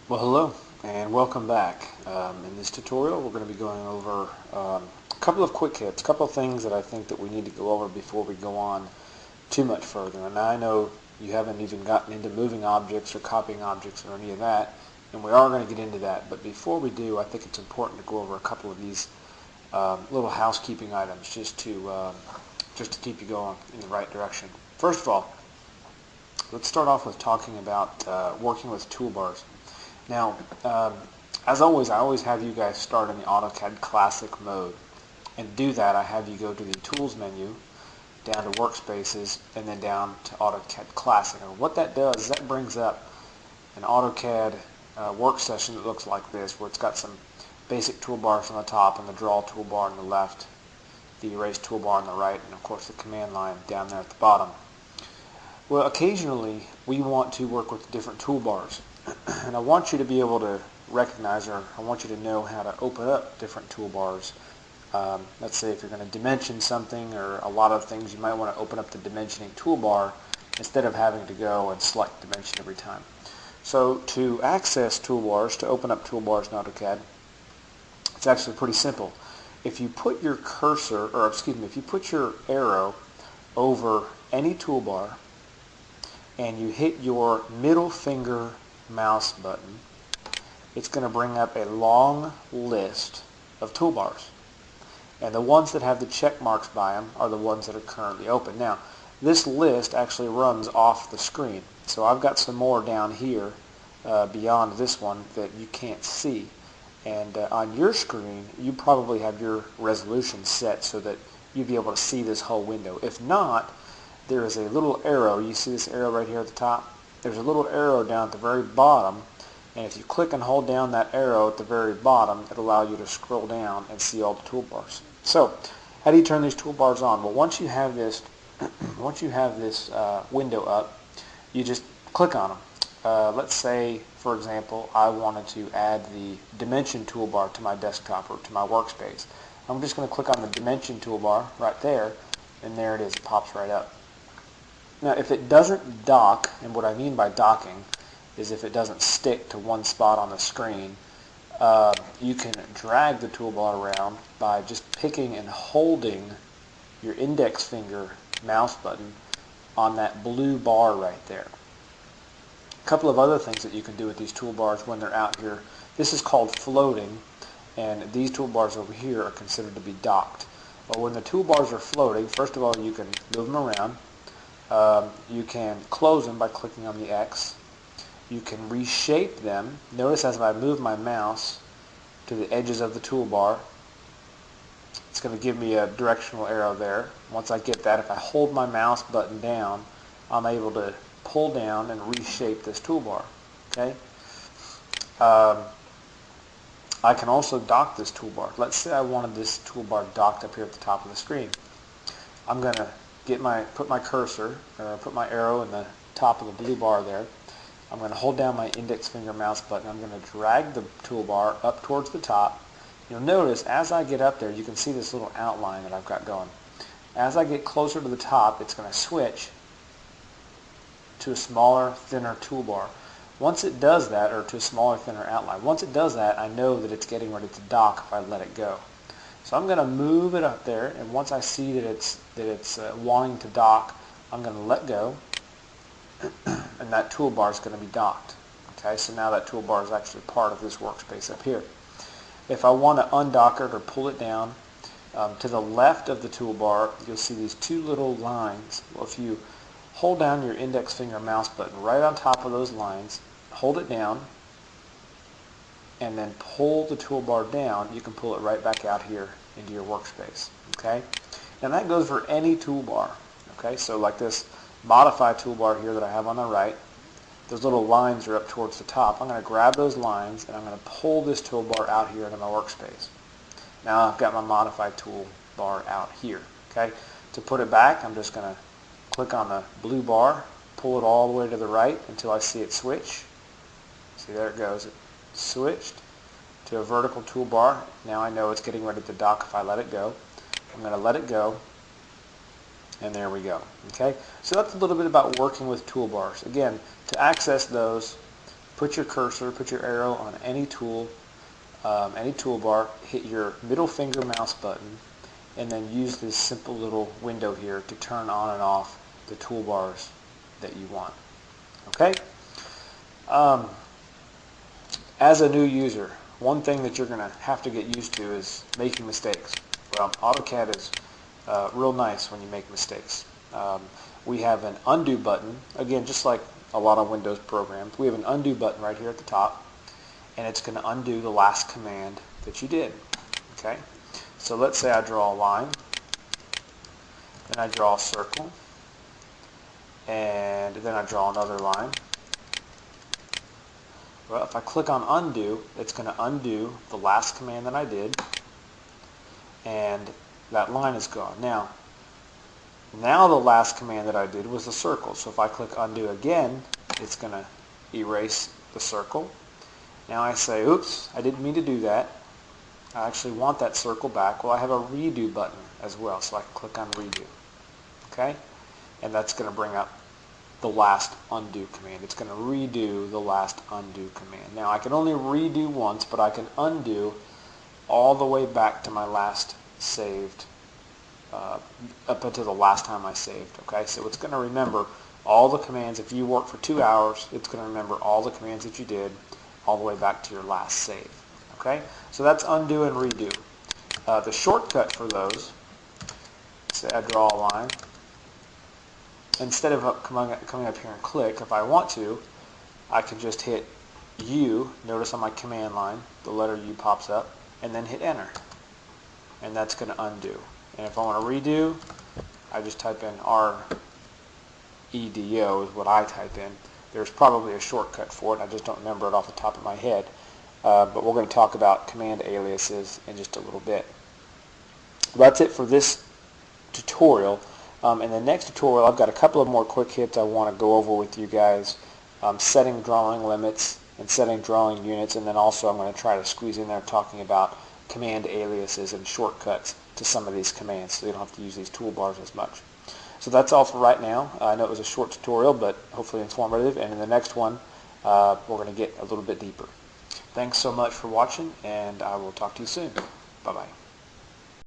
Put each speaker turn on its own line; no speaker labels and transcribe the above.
Well, hello and welcome back. In this tutorial, we're going to be going over a couple of quick hits, a couple of things that I think that we need to go over before we go on too much further. And I know you haven't even gotten into moving objects or copying objects or any of that, and we are going to get into that. But before we do, I think it's important to go over a couple of these little housekeeping items just to keep you going in the right direction. First of all, let's start off with talking about working with toolbars. Now, as always, I always have you guys start in the Autocad Classic mode. And to do that, I have you go to the Tools menu, down to Workspaces, and then down to Autocad Classic. And what that does is that brings up an Autocad work session that looks like this, where it's got some basic toolbars on the top and the Draw toolbar on the left, the Erase toolbar on the right, and of course the command line down there at the bottom. Well, occasionally we want to work with different toolbars. And I want you to be able to recognize, or I want you to know how to open up different toolbars. Let's say if you're going to dimension something or a lot of things, you might want to open up the dimensioning toolbar instead of having to go and select dimension every time. So to access toolbars, to open up toolbars in AutoCAD, it's actually pretty simple. If you put your cursor, or excuse me, if you put your arrow over any toolbar and you hit your middle finger mouse button, it's going to bring up a long list of toolbars. And the ones that have the check marks by them are the ones that are currently open. Now, this list actually runs off the screen. So I've got some more down here beyond this one that you can't see. And on your screen, you probably have your resolution set so that you'd be able to see this whole window. If not, there is a little arrow. You see this arrow right here at the top? There's a little arrow down at the very bottom, and if you click and hold down that arrow at the very bottom, it'll allow you to scroll down and see all the toolbars. So, how do you turn these toolbars on? Well, once you have this, window up, you just click on them. Let's say, for example, I wanted to add the Dimension toolbar to my desktop or to my workspace. I'm just going to click on the Dimension toolbar right there, and there it is. It pops right up. Now, if it doesn't dock, and what I mean by docking is if it doesn't stick to one spot on the screen, you can drag the toolbar around by just picking and holding your index finger mouse button on that blue bar right there. A couple of other things that you can do with these toolbars when they're out here. This is called floating, and these toolbars over here are considered to be docked. But when the toolbars are floating, first of all, you can move them around. You can close them by clicking on the X. You can reshape them. Notice as I move my mouse to the edges of the toolbar, it's going to give me a directional arrow there. Once I get that, if I hold my mouse button down, I'm able to pull down and reshape this toolbar. Okay. I can also dock this toolbar. Let's say I wanted this toolbar docked up here at the top of the screen. I'm going to put my cursor, or put my arrow in the top of the blue bar there. I'm going to hold down my index finger mouse button. I'm going to drag the toolbar up towards the top. You'll notice as I get up there, you can see this little outline that I've got going. As I get closer to the top, it's going to switch to a smaller, thinner toolbar. Once it does that, or to a smaller, thinner outline, once it does that, I know that it's getting ready to dock if I let it go. So I'm going to move it up there, and once I see that it's wanting to dock, I'm going to let go, and that toolbar is going to be docked. Okay, so now that toolbar is actually part of this workspace up here. If I want to undock it or pull it down, to the left of the toolbar, you'll see these two little lines. Well, if you hold down your index finger mouse button right on top of those lines, hold it down, and then pull the toolbar down, you can pull it right back out here into your workspace. Okay, and that goes for any toolbar. Okay, so like this modify toolbar here that I have on the right, those little lines are up towards the top. I'm going to grab those lines and I'm going to pull this toolbar out here into my workspace. Now I've got my modify toolbar out here. Okay, to put it back, I'm just going to click on the blue bar, pull it all the way to the right until I see it switch. See, there it goes. It switched to a vertical toolbar. Now I know it's getting ready to dock if I let it go. I'm going to let it go, and there we go. Okay, so that's a little bit about working with toolbars. Again, to access those, put your cursor, put your arrow on any tool, any toolbar, hit your middle finger mouse button, and then use this simple little window here to turn on and off the toolbars that you want. Okay? As a new user, one thing that you're going to have to get used to is making mistakes. Well, AutoCAD is real nice when you make mistakes. We have an undo button, again, just like a lot of Windows programs. We have an undo button right here at the top, and it's going to undo the last command that you did. Okay? So let's say I draw a line, then I draw a circle, and then I draw another line. Well, if I click on undo, it's going to undo the last command that I did, and that line is gone. Now the last command that I did was the circle, so if I click undo again, it's going to erase the circle. Now I say, oops, I didn't mean to do that. I actually want that circle back. Well, I have a redo button as well, so I can click on redo. Okay? And that's going to bring up the last undo command. It's going to redo the last undo command. Now I can only redo once, but I can undo all the way back to my last saved, up until the last time I saved. Okay, so it's going to remember all the commands. If you work for 2 hours, it's going to remember all the commands that you did all the way back to your last save. Okay, so that's undo and redo. The shortcut for those, say I draw a line. Instead of coming up here and click, if I want to, I can just hit U. Notice on my command line, the letter U pops up, and then hit enter. And that's going to undo. And if I want to redo, I just type in REDO is what I type in. There's probably a shortcut for it. I just don't remember it off the top of my head. But we're going to talk about command aliases in just a little bit. That's it for this tutorial. In the next tutorial, I've got a couple of more quick hits I want to go over with you guys. Setting drawing limits and setting drawing units, and then also I'm going to try to squeeze in there talking about command aliases and shortcuts to some of these commands, so you don't have to use these toolbars as much. So that's all for right now. I know it was a short tutorial, but hopefully informative, and in the next one, we're going to get a little bit deeper. Thanks so much for watching, and I will talk to you soon. Bye-bye.